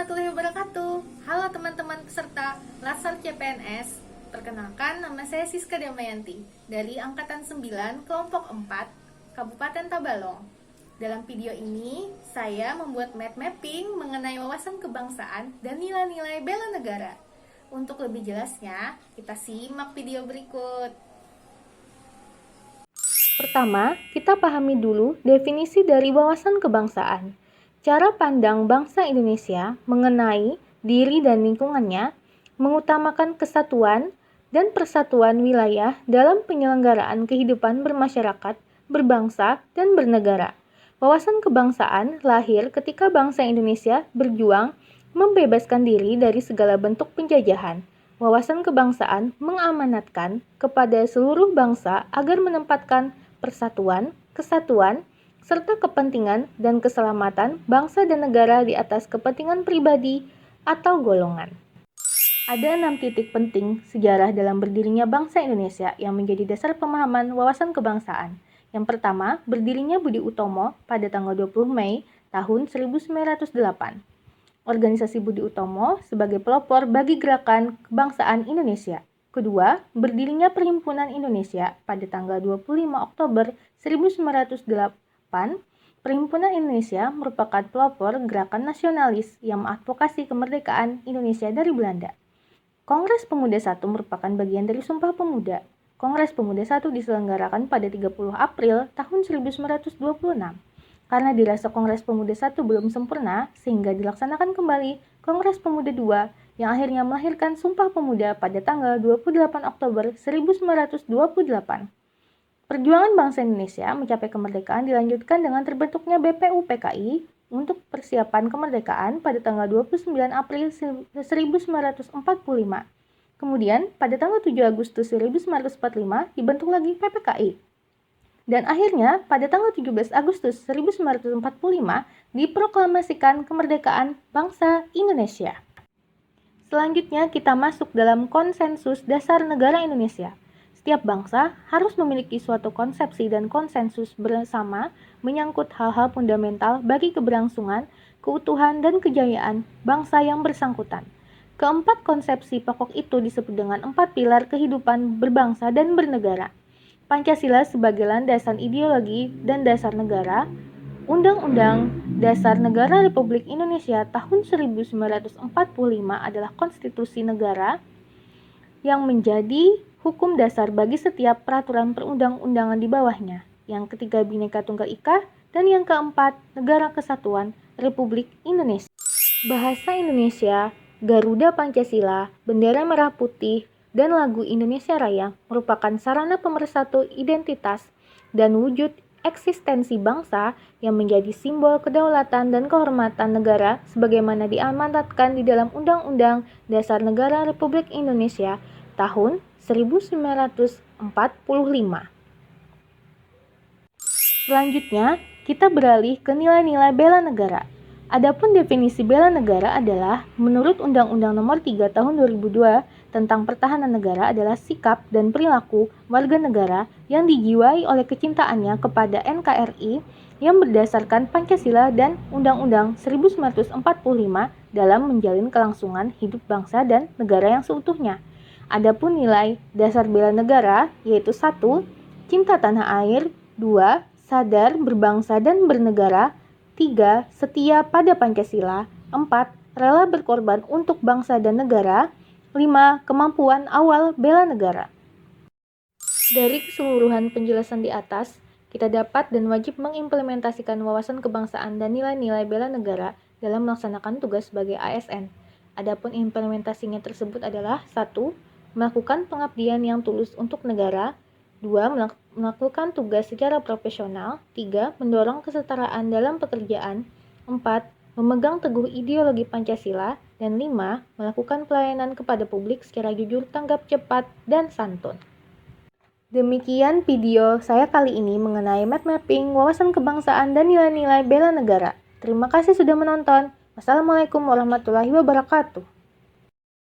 warahmatullahi wabarakatuh. Halo teman-teman peserta Latsar CPNS. Perkenalkan, nama saya Siska Damayanti dari Angkatan 9, Kelompok 4, Kabupaten Tabalong. Dalam video ini, saya membuat map mapping mengenai wawasan kebangsaan dan nilai-nilai bela negara. Untuk lebih jelasnya, kita simak video berikut. Pertama, kita pahami dulu definisi dari wawasan kebangsaan. Cara pandang bangsa Indonesia mengenai diri dan lingkungannya, mengutamakan kesatuan dan persatuan wilayah dalam penyelenggaraan kehidupan bermasyarakat, berbangsa, dan bernegara. Wawasan kebangsaan lahir ketika bangsa Indonesia berjuang membebaskan diri dari segala bentuk penjajahan. Wawasan kebangsaan mengamanatkan kepada seluruh bangsa agar menempatkan persatuan, kesatuan, serta kepentingan dan keselamatan bangsa dan negara di atas kepentingan pribadi atau golongan. Ada 6 titik penting sejarah dalam berdirinya bangsa Indonesia yang menjadi dasar pemahaman wawasan kebangsaan. Yang pertama, berdirinya Budi Utomo pada tanggal 20 Mei tahun 1908. Organisasi Budi Utomo sebagai pelopor bagi gerakan kebangsaan Indonesia. Kedua, berdirinya Perhimpunan Indonesia pada tanggal 25 Oktober 1908. Perhimpunan Indonesia merupakan pelopor gerakan nasionalis yang mengadvokasi kemerdekaan Indonesia dari Belanda. Kongres Pemuda I merupakan bagian dari Sumpah Pemuda. Kongres Pemuda I diselenggarakan pada 30 April tahun 1926. Karena dirasa Kongres Pemuda I belum sempurna, sehingga dilaksanakan kembali Kongres Pemuda II yang akhirnya melahirkan Sumpah Pemuda pada tanggal 28 Oktober 1928. Perjuangan bangsa Indonesia mencapai kemerdekaan dilanjutkan dengan terbentuknya BPUPKI untuk persiapan kemerdekaan pada tanggal 29 April 1945. Kemudian, pada tanggal 7 Agustus 1945 dibentuk lagi PPKI. Dan akhirnya, pada tanggal 17 Agustus 1945 diproklamasikan kemerdekaan bangsa Indonesia. Selanjutnya, kita masuk dalam konsensus dasar negara Indonesia. Setiap bangsa harus memiliki suatu konsepsi dan konsensus bersama menyangkut hal-hal fundamental bagi keberlangsungan, keutuhan, dan kejayaan bangsa yang bersangkutan. Keempat konsepsi pokok itu disebut dengan 4 pilar kehidupan berbangsa dan bernegara. Pancasila sebagai landasan ideologi dan dasar negara, Undang-Undang Dasar Negara Republik Indonesia tahun 1945 adalah konstitusi negara yang menjadi hukum dasar bagi setiap peraturan perundang-undangan di bawahnya. Yang ketiga, Bhinneka Tunggal Ika, dan yang keempat, Negara Kesatuan Republik Indonesia. Bahasa Indonesia, Garuda Pancasila, bendera merah putih, dan lagu Indonesia Raya merupakan sarana pemersatu identitas dan wujud eksistensi bangsa yang menjadi simbol kedaulatan dan kehormatan negara sebagaimana diamanatkan di dalam Undang-Undang Dasar Negara Republik Indonesia tahun 1945. Selanjutnya, kita beralih ke nilai-nilai bela negara. Adapun definisi bela negara adalah menurut Undang-Undang Nomor 3 Tahun 2002 tentang pertahanan negara adalah sikap dan perilaku warga negara yang dijiwai oleh kecintaannya kepada NKRI yang berdasarkan Pancasila dan Undang-Undang 1945 dalam menjalin kelangsungan hidup bangsa dan negara yang seutuhnya. Adapun nilai dasar bela negara yaitu 1. Cinta tanah air, 2. Sadar berbangsa dan bernegara, 3. Setia pada Pancasila, 4. Rela berkorban untuk bangsa dan negara, 5. Kemampuan awal bela negara. Dari keseluruhan penjelasan di atas, kita dapat dan wajib mengimplementasikan wawasan kebangsaan dan nilai-nilai bela negara dalam melaksanakan tugas sebagai ASN. Adapun implementasinya tersebut adalah 1. Melakukan pengabdian yang tulus untuk negara, 2. Melakukan tugas secara profesional, 3. Mendorong kesetaraan dalam pekerjaan, 4. Memegang teguh ideologi Pancasila, dan 5. Melakukan pelayanan kepada publik secara jujur, tanggap cepat, dan santun. Demikian video saya kali ini mengenai map mapping, wawasan kebangsaan, dan nilai-nilai bela negara. Terima kasih sudah menonton. Wassalamualaikum warahmatullahi wabarakatuh.